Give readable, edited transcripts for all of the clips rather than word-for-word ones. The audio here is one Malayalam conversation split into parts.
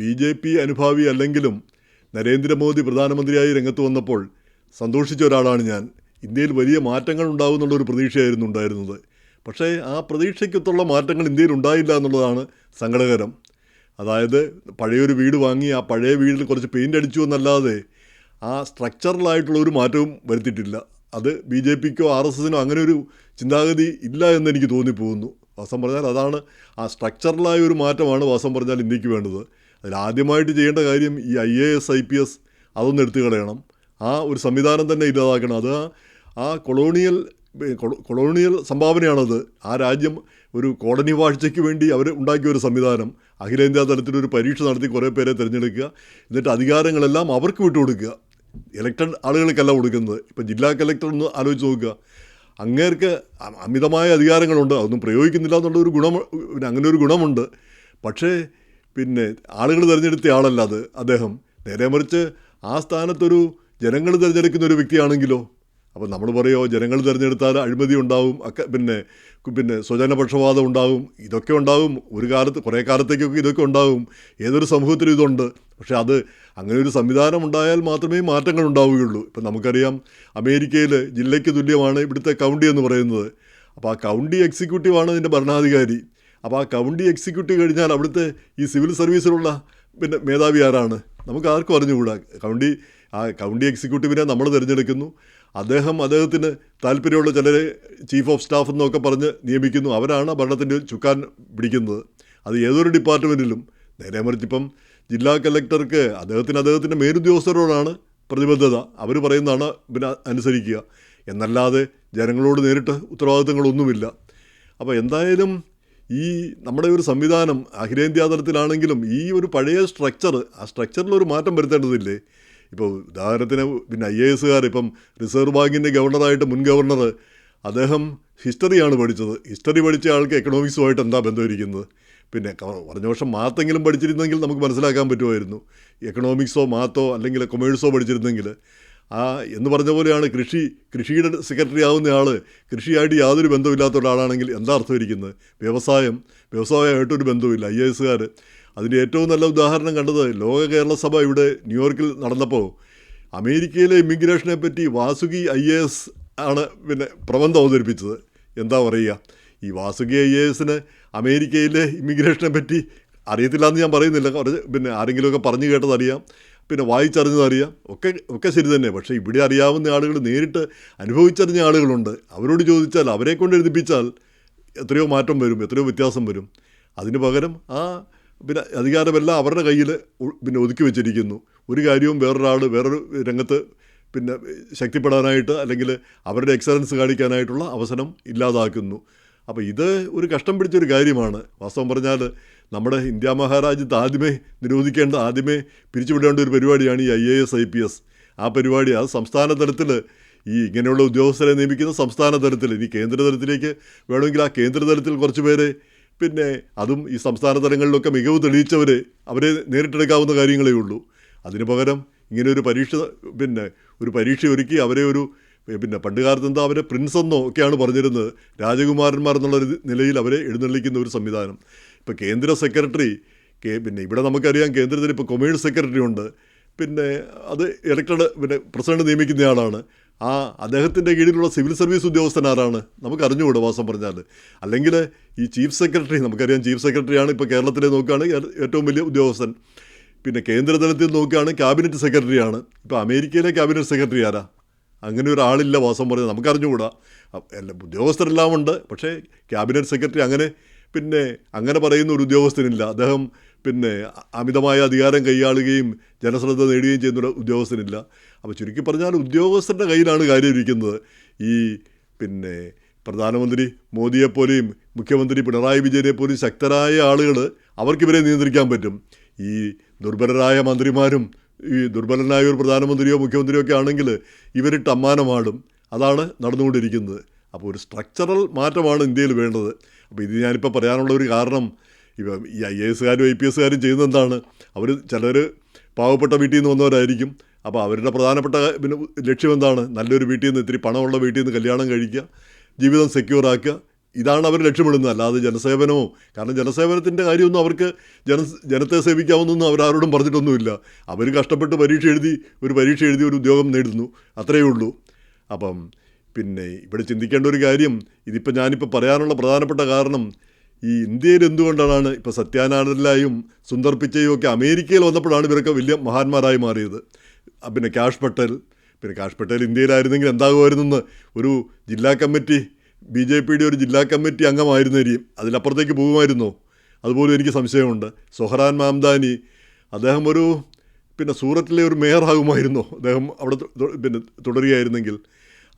BJP അനുഭാവി അല്ലെങ്കിലും നരേന്ദ്രമോദി പ്രധാനമന്ത്രിയായി രംഗത്ത് വന്നപ്പോൾ സന്തോഷിച്ച ഒരാളാണ് ഞാൻ. ഇന്ത്യയിൽ വലിയ മാറ്റങ്ങൾ ഉണ്ടാകുമെന്നുള്ളൊരു പ്രതീക്ഷയായിരുന്നു ഉണ്ടായിരുന്നത്. പക്ഷേ ആ പ്രതീക്ഷയ്ക്കൊത്തുള്ള മാറ്റങ്ങൾ ഇന്ത്യയിൽ ഉണ്ടായില്ല എന്നുള്ളതാണ് സങ്കടകരം. അതായത് പഴയൊരു വീട് വാങ്ങി ആ പഴയ വീടിൽ കുറച്ച് പെയിൻ്റ് അടിച്ചു എന്നല്ലാതെ ആ സ്ട്രക്ചറലായിട്ടുള്ള ഒരു മാറ്റവും വരുത്തിയിട്ടില്ല. അത് BJPക്കോ RSSനോ അങ്ങനെ ഒരു ചിന്താഗതി ഇല്ല എന്നെനിക്ക് തോന്നിപ്പോകുന്നു. വാസ്തവം പറഞ്ഞാൽ അതാണ്, ആ സ്ട്രക്ചറലായ ഒരു മാറ്റമാണ് വാസ്തവം പറഞ്ഞാൽ ഇന്ത്യക്ക് വേണ്ടത്. അതിലാദ്യമായിട്ട് ചെയ്യേണ്ട കാര്യം ഈ IAS IPS അതൊന്നും എടുത്തു കളയണം. ആ ഒരു സംവിധാനം തന്നെ ഇല്ലാതാക്കണം. അത് ആ കൊളോണിയൽ സംഭാവനയാണത്. ആ രാജ്യം ഒരു കോളനി വാഴ്ചയ്ക്ക് വേണ്ടി അവർ ഉണ്ടാക്കിയ ഒരു സംവിധാനം. അഖിലേന്ത്യാ തലത്തിലൊരു പരീക്ഷ നടത്തി കുറേ പേരെ തിരഞ്ഞെടുക്കുക, എന്നിട്ട് അധികാരങ്ങളെല്ലാം അവർക്ക് വിട്ടുകൊടുക്കുക. ഇലക്റ്റഡ് ആളുകൾക്കല്ല കൊടുക്കുന്നത്. ഇപ്പം ജില്ലാ കലക്ടർ ഒന്ന് ആലോചിച്ച് നോക്കുക. അങ്ങേർക്ക് അമിതമായ അധികാരങ്ങളുണ്ട്, അതൊന്നും പ്രയോഗിക്കുന്നില്ല എന്നുള്ളൊരു പിന്നെ അങ്ങനെ ഒരു ഗുണമുണ്ട്. പക്ഷേ ആളുകൾ തിരഞ്ഞെടുത്ത ആളല്ല അത് അദ്ദേഹം. നേരെ മറിച്ച് ആ സ്ഥാനത്തൊരു ജനങ്ങൾ തിരഞ്ഞെടുക്കുന്ന ഒരു വ്യക്തിയാണെങ്കിലോ, അപ്പോൾ നമ്മൾ പറയുമോ ജനങ്ങൾ തിരഞ്ഞെടുത്താൽ അഴിമതി ഉണ്ടാവും, സ്വജനപക്ഷപാതം ഉണ്ടാവും, ഇതൊക്കെ ഉണ്ടാവും. ഒരു കാലത്ത് കുറേ കാലത്തേക്കൊക്കെ ഇതൊക്കെ ഉണ്ടാവും. ഏതൊരു സമൂഹത്തിലും ഇതുണ്ട്. പക്ഷേ അത് അങ്ങനെ ഒരു സംവിധാനം ഉണ്ടായാൽ മാത്രമേ മാറ്റങ്ങൾ ഉണ്ടാവുകയുള്ളൂ. ഇപ്പം നമുക്കറിയാം, അമേരിക്കയിൽ ജില്ലയ്ക്ക് തുല്യമാണ് ഇവിടുത്തെ കൗണ്ടി എന്ന് പറയുന്നത്. അപ്പോൾ ആ കൗണ്ടി എക്സിക്യൂട്ടീവാണ് ഇതിൻ്റെ ഭരണാധികാരി. അപ്പോൾ ആ കൗണ്ടി എക്സിക്യൂട്ടീവ് കഴിഞ്ഞാൽ അവിടുത്തെ ഈ സിവിൽ സർവീസിലുള്ള മേധാവി ആരാണ്? നമുക്ക് ആർക്കും അറിഞ്ഞുകൂടാ. കൗണ്ടി എക്സിക്യൂട്ടീവിനെ നമ്മൾ തിരഞ്ഞെടുക്കുന്നു. അദ്ദേഹത്തിന് താല്പര്യമുള്ള ചിലരെ ചീഫ് ഓഫ് സ്റ്റാഫ് എന്നൊക്കെ പറഞ്ഞ് നിയമിക്കുന്നു. അവരാണ് ഭരണത്തിൻ്റെ ചുക്കാൻ പിടിക്കുന്നത്. അത് ഏതൊരു ഡിപ്പാർട്ട്മെൻറ്റിലും. നേരെ മറിച്ച് ഇപ്പം ജില്ലാ കലക്ടർക്ക് അദ്ദേഹത്തിൻ്റെ മേലുദ്യോഗസ്ഥരോടാണ് പ്രതിബദ്ധത. അവർ പറയുന്നതാണ് അനുസരിക്കുക എന്നല്ലാതെ ജനങ്ങളോട് നേരിട്ട് ഉത്തരവാദിത്തങ്ങളൊന്നുമില്ല. അപ്പോൾ എന്തായാലും ഈ നമ്മുടെ ഒരു സംവിധാനം അഖിലേന്ത്യാ തലത്തിലാണെങ്കിലും ഈ ഒരു പഴയ സ്ട്രക്ചർ, ആ സ്ട്രക്ചറിലൊരു മാറ്റം വരുത്തേണ്ടതില്ലേ? ഇപ്പോൾ ഉദാഹരണത്തിന് IASകാർ ഇപ്പം റിസർവ് ബാങ്കിൻ്റെ ഗവർണറായിട്ട് മുൻ ഗവർണർ അദ്ദേഹം ഹിസ്റ്ററിയാണ് പഠിച്ചത്. ഹിസ്റ്ററി പഠിച്ച ആൾക്ക് എക്കണോമിക്സുമായിട്ട് എന്താ ബന്ധമിരിക്കുന്നത്? പറഞ്ഞ വർഷം മാത്തെങ്കിലും പഠിച്ചിരുന്നെങ്കിൽ നമുക്ക് മനസ്സിലാക്കാൻ പറ്റുമായിരുന്നു. എക്കണോമിക്സോ മാത്തോ അല്ലെങ്കിൽ കൊമേഴ്സോ പഠിച്ചിരുന്നെങ്കിൽ. എന്ന് പറഞ്ഞ പോലെയാണ് കൃഷിയുടെ സെക്രട്ടറി ആവുന്ന ആൾ കൃഷിയായിട്ട് യാതൊരു ബന്ധമില്ലാത്ത ഒരാളാണെങ്കിൽ എന്താ അർത്ഥം ഇരിക്കുന്നത്? വ്യവസായമായിട്ടൊരു ബന്ധമില്ല. IASകാർ അതിൻ്റെ ഏറ്റവും നല്ല ഉദാഹരണം കണ്ടത് ലോക കേരള സഭ ഇവിടെ ന്യൂയോർക്കിൽ നടന്നപ്പോൾ അമേരിക്കയിലെ ഇമിഗ്രേഷനെ പറ്റി വാസുകി IAS ആണ് പ്രബന്ധം അവതരിപ്പിച്ചത്. എന്താ പറയുക, ഈ വാസുകി IASന് അമേരിക്കയിലെ ഇമിഗ്രേഷനെ പറ്റി അറിയത്തില്ല എന്ന് ഞാൻ പറയുന്നില്ല. ആരെങ്കിലുമൊക്കെ പറഞ്ഞു കേട്ടതറിയാം, വായിച്ചറിഞ്ഞതറിയാം, ഒക്കെ ശരി തന്നെ. പക്ഷേ ഇവിടെ അറിയാവുന്ന ആളുകൾ, നേരിട്ട് അനുഭവിച്ചറിഞ്ഞ ആളുകളുണ്ട്. അവരോട് ചോദിച്ചാൽ, അവരെ കൊണ്ട് എഴുതിപ്പിച്ചാൽ എത്രയോ മാറ്റം വരും, എത്രയോ വ്യത്യാസം വരും. അതിന് പകരം അധികാരമെല്ലാം അവരുടെ കയ്യിൽ ഒതുക്കി വെച്ചിരിക്കുന്നു. ഒരു കാര്യവും വേറൊരു രംഗത്ത് ശക്തിപ്പെടാനായിട്ട് അല്ലെങ്കിൽ അവരുടെ എക്സലൻസ് കാണിക്കാനായിട്ടുള്ള അവസരം ഇല്ലാതാക്കുന്നു. അപ്പോൾ ഇത് ഒരു കഷ്ടം പിടിച്ചൊരു കാര്യമാണ്. വാസ്തവം പറഞ്ഞാൽ നമ്മുടെ ഇന്ത്യ മഹാരാജ്യത്ത് ആദ്യമേ പിരിച്ചുവിടേണ്ട ഒരു പരിപാടിയാണ് ഈ IAS IPS. ആ പരിപാടി അത് സംസ്ഥാന തലത്തിൽ ഈ ഇങ്ങനെയുള്ള ഉദ്യോഗസ്ഥരെ നിയമിക്കുന്ന സംസ്ഥാന തലത്തിൽ. ഇനി കേന്ദ്ര തലത്തിലേക്ക് വേണമെങ്കിൽ ആ കേന്ദ്ര തലത്തിൽ കുറച്ച് പേരെ അതും ഈ സംസ്ഥാന തലങ്ങളിലൊക്കെ മികവ് തെളിയിച്ചവരെ അവരെ നേരിട്ടെടുക്കാവുന്ന കാര്യങ്ങളേ ഉള്ളൂ. അതിന് പകരം ഇങ്ങനെ ഒരു പരീക്ഷ ഒരുക്കി അവരെ പണ്ട് കാലത്ത് എന്താ അവരെ പ്രിൻസ് എന്നോ ഒക്കെയാണ് പറഞ്ഞിരുന്നത്, രാജകുമാരന്മാർ എന്നുള്ളൊരു നിലയിൽ അവരെ എഴുന്നള്ളിക്കുന്ന ഒരു സംവിധാനം. ഇപ്പോൾ കേന്ദ്ര സെക്രട്ടറി ഇവിടെ നമുക്കറിയാം, കേന്ദ്രത്തിൽ ഇപ്പോൾ കൊമേഴ്സ് സെക്രട്ടറി ഉണ്ട്. അത് ഇലക്റ്റഡ് പ്രസിഡന്റ് നിയമിക്കുന്നയാളാണ്. അദ്ദേഹത്തിൻ്റെ കീഴിലുള്ള സിവിൽ സർവീസ് ഉദ്യോഗസ്ഥൻ ആരാണ്? നമുക്ക് അറിഞ്ഞുകൂടാ വാസം പറഞ്ഞാൽ. അല്ലെങ്കിൽ ഈ ചീഫ് സെക്രട്ടറി, നമുക്കറിയാം ചീഫ് സെക്രട്ടറിയാണ് ഇപ്പോൾ കേരളത്തിലെ നോക്കുകയാണെങ്കിൽ ഏറ്റവും വലിയ ഉദ്യോഗസ്ഥൻ. കേന്ദ്ര തലത്തിൽ നോക്കുകയാണെങ്കിൽ ക്യാബിനറ്റ് സെക്രട്ടറിയാണ്. ഇപ്പോൾ അമേരിക്കയിലെ ക്യാബിനറ്റ് സെക്രട്ടറി ആരാ? അങ്ങനെ ഒരാളില്ല വാസം പറഞ്ഞാൽ. നമുക്കറിഞ്ഞുകൂടാ. ഉദ്യോഗസ്ഥരെല്ലാം ഉണ്ട്, പക്ഷേ ക്യാബിനറ്റ് സെക്രട്ടറി അങ്ങനെ പറയുന്ന ഒരു ഉദ്യോഗസ്ഥനില്ല. അദ്ദേഹം അമിതമായ അധികാരം കൈയാളുകയും ജനശ്രദ്ധ നേടുകയും ചെയ്യുന്ന ഉദ്യോഗസ്ഥനില്ല. അപ്പോൾ ചുരുക്കി പറഞ്ഞാൽ ഉദ്യോഗസ്ഥരുടെ കയ്യിലാണ് കാര്യം ഇരിക്കുന്നത്. ഈ പ്രധാനമന്ത്രി മോദിയെപ്പോലെയും മുഖ്യമന്ത്രി പിണറായി വിജയനെപ്പോലെയും ശക്തരായ ആളുകൾ, അവർക്കിവരെ നിയന്ത്രിക്കാൻ പറ്റും. ഈ ദുർബലരായ മന്ത്രിമാരും ഈ ദുർബലനായ ഒരു പ്രധാനമന്ത്രിയോ മുഖ്യമന്ത്രിയോ ഒക്കെ ആണെങ്കിൽ ഇവരിട്ട് അമ്മാനമാടും. അതാണ് നടന്നുകൊണ്ടിരിക്കുന്നത്. അപ്പോൾ ഒരു സ്ട്രക്ചറൽ മാറ്റമാണ് ഇന്ത്യയിൽ വേണ്ടത്. അപ്പോൾ ഇത് ഞാനിപ്പോൾ പറയാനുള്ള ഒരു കാരണം, ഇപ്പം ഈ IASകാരും IPSകാരും ചെയ്യുന്നത് എന്താണ്? ചിലർ പാവപ്പെട്ട വീട്ടിൽ നിന്ന് വന്നവരായിരിക്കും. അപ്പോൾ അവരുടെ പ്രധാനപ്പെട്ട ലക്ഷ്യം എന്താണ്? നല്ലൊരു വീട്ടിൽ നിന്ന്, ഇത്തിരി പണമുള്ള വീട്ടിൽ നിന്ന് കല്യാണം കഴിക്കുക, ജീവിതം സെക്യൂർ ആക്കുക, ഇതാണ് അവർ ലക്ഷ്യമിടുന്നത്, അല്ലാതെ ജനസേവനമോ. കാരണം ജനസേവനത്തിൻ്റെ കാര്യമൊന്നും അവർക്ക് ജനത്തെ സേവിക്കാവുന്നൊന്നും അവരാരോടും പറഞ്ഞിട്ടൊന്നുമില്ല. അവർ കഷ്ടപ്പെട്ട് പരീക്ഷ എഴുതി ഒരു ഉദ്യോഗം നേടുന്നു, അത്രയേ ഉള്ളൂ. അപ്പം പിന്നെ ഇവിടെ ചിന്തിക്കേണ്ട ഒരു കാര്യം, ഞാനിപ്പോൾ പറയാനുള്ള പ്രധാനപ്പെട്ട കാരണം, ഈ ഇന്ത്യയിൽ എന്തുകൊണ്ടാണ് ഇപ്പോൾ സത്യാനാഥനിലായും സുന്ദർ പിച്ചയും ഒക്കെ അമേരിക്കയിൽ വന്നപ്പോഴാണ് ഇവരൊക്കെ വലിയ മഹാന്മാരായി മാറിയത്. പിന്നെ കാഷ് പട്ടേൽ ഇന്ത്യയിലായിരുന്നെങ്കിൽ എന്താകുമായിരുന്നെന്ന് ഒരു ജില്ലാ കമ്മിറ്റി, BJPയുടെ ഒരു ജില്ലാ കമ്മിറ്റി അംഗമായിരുന്നിരിക്കും, അതിലപ്പുറത്തേക്ക് പോകുമായിരുന്നോ? അതുപോലും എനിക്ക് സംശയമുണ്ട്. സൊഹറാൻ മാംദാനി, അദ്ദേഹം സൂറത്തിലെ ഒരു മേയർ ആകുമായിരുന്നോ അദ്ദേഹം അവിടെ തുടരുകയായിരുന്നെങ്കിൽ?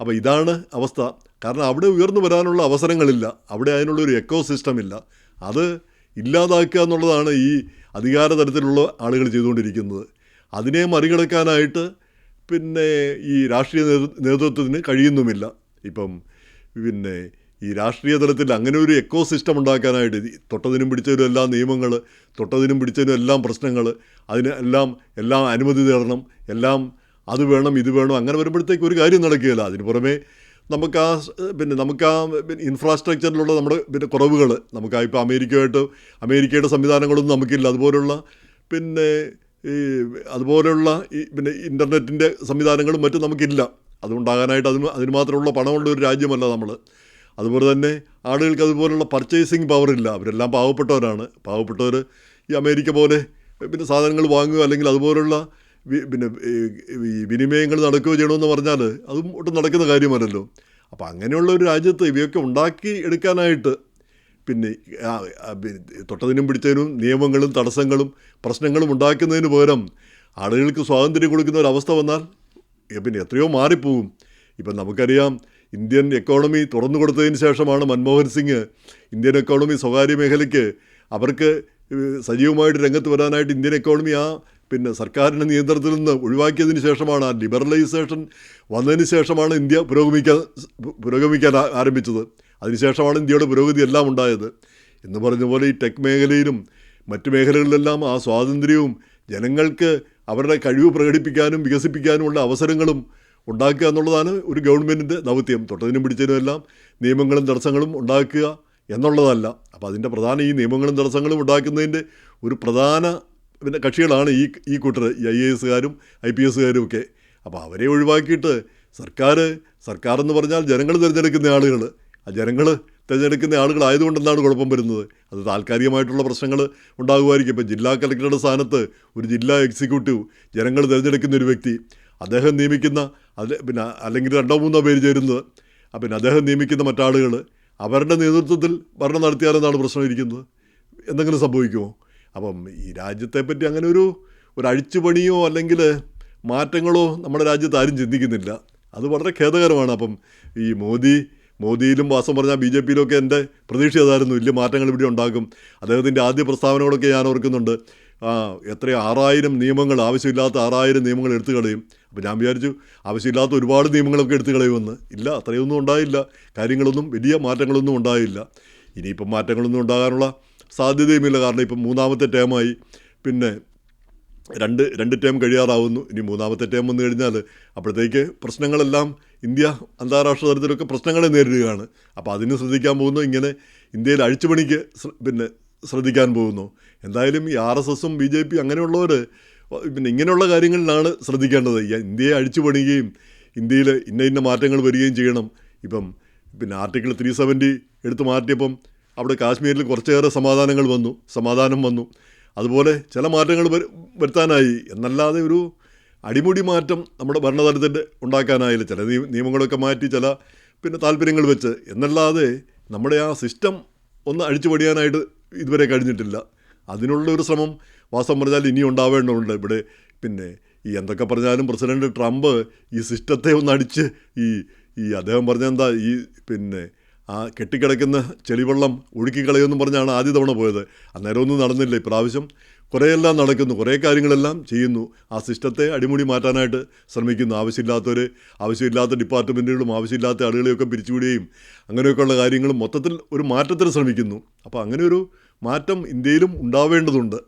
അപ്പോൾ ഇതാണ് അവസ്ഥ. കാരണം അവിടെ ഉയർന്നു വരാനുള്ള അവസരങ്ങളില്ല, അവിടെ അതിനുള്ളൊരു എക്കോ സിസ്റ്റം ഇല്ല. അത് ഇല്ലാതാക്കുക എന്നുള്ളതാണ് ഈ അധികാര തലത്തിലുള്ള ആളുകൾ ചെയ്തുകൊണ്ടിരിക്കുന്നത്. അതിനെ മറികടക്കാനായിട്ട് ഈ രാഷ്ട്രീയ നേതൃത്വത്തിന് കഴിയുന്നുമില്ല. ഈ രാഷ്ട്രീയ തലത്തിൽ അങ്ങനെ ഒരു എക്കോ സിസ്റ്റം ഉണ്ടാക്കാനായിട്ട് തൊട്ടതിനും പിടിച്ചതിനും എല്ലാം നിയമങ്ങൾ, തൊട്ടതിനും പിടിച്ചതിനും എല്ലാം പ്രശ്നങ്ങൾ, അതിന് എല്ലാം അനുമതി തേടണം, എല്ലാം അത് വേണം ഇത് വേണം, അങ്ങനെ വരുമ്പോഴത്തേക്ക് ഒരു കാര്യം നടക്കുകയില്ല. അതിന് പുറമെ നമുക്ക് ആ ഇൻഫ്രാസ്ട്രക്ചറിലുള്ള നമ്മുടെ കുറവുകൾ, ഇപ്പോൾ അമേരിക്കയുടെ സംവിധാനങ്ങളൊന്നും നമുക്കില്ല. അതുപോലെയുള്ള ഇൻ്റർനെറ്റിൻ്റെ സംവിധാനങ്ങളും മറ്റും നമുക്കില്ല. അതുകൊണ്ടാകാനായിട്ട് അതിന് മാത്രമുള്ള പണമുള്ള ഒരു രാജ്യമല്ല നമ്മൾ. അതുപോലെ തന്നെ ആളുകൾക്ക് അതുപോലുള്ള പർച്ചേസിങ് പവറില്ല. അവരെല്ലാം പാവപ്പെട്ടവരാണ്. പാവപ്പെട്ടവർ ഈ അമേരിക്ക പോലെ സാധനങ്ങൾ വാങ്ങുക, അല്ലെങ്കിൽ അതുപോലുള്ള ഈ വിനിമയങ്ങൾ നടക്കുകയോ ചെയ്യണമെന്ന് പറഞ്ഞാൽ അതും ഒട്ടും നടക്കുന്ന കാര്യമല്ലല്ലോ. അപ്പോൾ അങ്ങനെയുള്ള ഒരു രാജ്യത്ത് ഇവയൊക്കെ ഉണ്ടാക്കി എടുക്കാനായിട്ട് തൊട്ടതിനും പിടിച്ചതിനും നിയമങ്ങളും തടസ്സങ്ങളും പ്രശ്നങ്ങളും ഉണ്ടാക്കുന്നതിന് പകരം ആളുകൾക്ക് സ്വാതന്ത്ര്യം കൊടുക്കുന്ന ഒരവസ്ഥ വന്നാൽ എത്രയോ മാറിപ്പോകും. നമുക്കറിയാം, ഇന്ത്യൻ എക്കോണമി തുറന്നു കൊടുത്തതിന് ശേഷമാണ് മൻമോഹൻ സിംഗ് ഇന്ത്യൻ എക്കോണമി സ്വകാര്യ മേഖലയ്ക്ക് അവർക്ക് സജീവമായിട്ട് രംഗത്ത് വരാനായിട്ട് ഇന്ത്യൻ എക്കോണമി സർക്കാരിൻ്റെ നിയന്ത്രണത്തിൽ നിന്ന് ഒഴിവാക്കിയതിന് ശേഷമാണ്, ആ ലിബറലൈസേഷൻ വന്നതിന് ശേഷമാണ് ഇന്ത്യ പുരോഗമിക്കാൻ ആരംഭിച്ചത്. അതിനുശേഷമാണ് ഇന്ത്യയുടെ പുരോഗതി എല്ലാം ഉണ്ടായത്. എന്ന് പറഞ്ഞ പോലെ ഈ ടെക് മേഖലയിലും മറ്റു മേഖലകളിലെല്ലാം ആ സ്വാതന്ത്ര്യവും ജനങ്ങൾക്ക് അവരുടെ കഴിവ് പ്രകടിപ്പിക്കാനും വികസിപ്പിക്കാനുമുള്ള അവസരങ്ങളും ഉണ്ടാക്കുക എന്നുള്ളതാണ് ഒരു ഗവൺമെൻറ്റിൻ്റെ ദൗത്യം. തൊട്ടതിനും പിടിച്ചതിനും എല്ലാം നിയമങ്ങളും തടസ്സങ്ങളും ഉണ്ടാക്കുക എന്നുള്ളതല്ല. അപ്പോൾ അതിൻ്റെ ഈ നിയമങ്ങളും തടസ്സങ്ങളും ഉണ്ടാക്കുന്നതിൻ്റെ ഒരു പ്രധാന കക്ഷികളാണ് ഈ കൂട്ടർ, ഈ IAS-കാരും IPS-കാരും ഒക്കെ. അപ്പോൾ അവരെ ഒഴിവാക്കിയിട്ട് സർക്കാർ എന്ന് പറഞ്ഞാൽ ജനങ്ങൾ തിരഞ്ഞെടുക്കുന്ന ആളുകൾ, ആ ജനങ്ങൾ തിരഞ്ഞെടുക്കുന്ന ആളുകളായതുകൊണ്ടെന്താണ് കുഴപ്പം വരുന്നത്? അത് താൽക്കാലികമായിട്ടുള്ള പ്രശ്നങ്ങൾ ഉണ്ടാകുമായിരിക്കും. ഇപ്പോൾ ജില്ലാ കളക്ടറുടെ സ്ഥാനത്ത് ഒരു ജില്ലാ എക്സിക്യൂട്ടീവ്, ജനങ്ങൾ തിരഞ്ഞെടുക്കുന്ന ഒരു വ്യക്തി, അദ്ദേഹം നിയമിക്കുന്ന അല്ലെങ്കിൽ 2-3 പേര് ചേരുന്നത്, അദ്ദേഹം നിയമിക്കുന്ന മറ്റാളുകൾ, അവരുടെ നേതൃത്വത്തിൽ ഭരണം നടത്തിയാലെന്താണ് പ്രശ്നം ഇരിക്കുന്നത്? എന്തെങ്കിലും സംഭവിക്കുമോ? അപ്പം ഈ രാജ്യത്തെപ്പറ്റി അങ്ങനെ ഒരു അഴിച്ചുപണിയോ അല്ലെങ്കിൽ മാറ്റങ്ങളോ നമ്മുടെ രാജ്യത്ത് ആരും ചിന്തിക്കുന്നില്ല. അത് വളരെ ഖേദകരമാണ്. അപ്പം ഈ മോദിയിലും വാസം പറഞ്ഞാൽ BJPയിലൊക്കെ എൻ്റെ പ്രതീക്ഷ അതായിരുന്നു, വലിയ മാറ്റങ്ങൾ ഇവിടെ ഉണ്ടാക്കും. അദ്ദേഹത്തിൻ്റെ ആദ്യ പ്രസ്താവനകളൊക്കെ ഞാൻ ഓർക്കുന്നുണ്ട്. 6000 നിയമങ്ങൾ, ആവശ്യമില്ലാത്ത 6000 നിയമങ്ങൾ എടുത്തു കളയും. അപ്പോൾ ഞാൻ വിചാരിച്ചു ആവശ്യമില്ലാത്ത ഒരുപാട് നിയമങ്ങളൊക്കെ എടുത്തു കളയുമെന്ന്. ഇല്ല, അത്രയൊന്നും ഉണ്ടായില്ല. വലിയ മാറ്റങ്ങളൊന്നും ഉണ്ടായില്ല. ഇനിയിപ്പം മാറ്റങ്ങളൊന്നും ഉണ്ടാകാനുള്ള സാധ്യതയുമില്ല. കാരണം ഇപ്പം 3ാമത്തെ ടേമായി, രണ്ട് ടേം കഴിയാറാവുന്നു. ഇനി 3ാമത്തെ ടേം വന്നു കഴിഞ്ഞാൽ അപ്പോഴത്തേക്ക് പ്രശ്നങ്ങളെല്ലാം ഇന്ത്യ അന്താരാഷ്ട്ര തലത്തിലൊക്കെ പ്രശ്നങ്ങളെ നേരിടുകയാണ്. അപ്പോൾ അതിന് ശ്രദ്ധിക്കാൻ പോകുന്നു, ഇങ്ങനെ ഇന്ത്യയിൽ അഴിച്ചുപണിക്ക് ശ്രദ്ധിക്കാൻ പോകുന്നു. എന്തായാലും ഈ RSSും BJP അങ്ങനെയുള്ളവർ ഇങ്ങനെയുള്ള കാര്യങ്ങളിലാണ് ശ്രദ്ധിക്കേണ്ടത്. ഇന്ത്യയെ അഴിച്ചുപണിയുകയും ഇന്ത്യയിൽ ഇന്ന മാറ്റങ്ങൾ വരികയും ചെയ്യണം. ആർട്ടിക്കിൾ 370 എടുത്തു മാറ്റിയപ്പം അവിടെ കാശ്മീരിൽ കുറച്ചേറെ സമാധാനം വന്നു. അതുപോലെ ചില മാറ്റങ്ങൾ വരുത്താനായി എന്നല്ലാതെ ഒരു അടിമുടി മാറ്റം നമ്മുടെ ഭരണതലത്തിൽ ഉണ്ടാക്കാനായില്ല. ചില നിയമങ്ങളൊക്കെ മാറ്റി ചില താല്പര്യങ്ങൾ വെച്ച് എന്നല്ലാതെ നമ്മുടെ ആ സിസ്റ്റം ഒന്ന് അഴിച്ചു പണിയാനായിട്ട് ഇതുവരെ കഴിഞ്ഞിട്ടില്ല. അതിനുള്ളൊരു ശ്രമം വാസ്തവം പറഞ്ഞാൽ ഇനി ഉണ്ടാവേണ്ടതുണ്ട്. ഇവിടെ ഈ എന്തൊക്കെ പറഞ്ഞാലും പ്രസിഡന്റ് ട്രംപ് ഈ സിസ്റ്റത്തെ ഒന്ന് അടിച്ച് അദ്ദേഹം പറഞ്ഞെന്താ ആ കെട്ടിക്കിടക്കുന്ന ചെളിവെള്ളം ഒഴുക്കിക്കളയുമെന്നും പറഞ്ഞാണ് ആദ്യ തവണ പോയത്. അന്നേരമൊന്നും നടന്നില്ല. ഇപ്രാവശ്യം കുറേയെല്ലാം നടക്കുന്നു, കുറേ കാര്യങ്ങളെല്ലാം ചെയ്യുന്നു. ആ സിസ്റ്റത്തെ അടിമുടി മാറ്റാനായിട്ട് ശ്രമിക്കുന്നു. ആവശ്യമില്ലാത്ത ഡിപ്പാർട്ട്മെൻറ്റുകളും ആവശ്യമില്ലാത്ത ആളുകളെയൊക്കെ പിരിച്ചുവിടുകയും അങ്ങനെയൊക്കെയുള്ള കാര്യങ്ങളും മൊത്തത്തിൽ ഒരു മാറ്റത്തിന് ശ്രമിക്കുന്നു. അപ്പോൾ അങ്ങനെ ഒരു മാറ്റം ഇന്ത്യയിലും ഉണ്ടാവേണ്ടതുണ്ട്.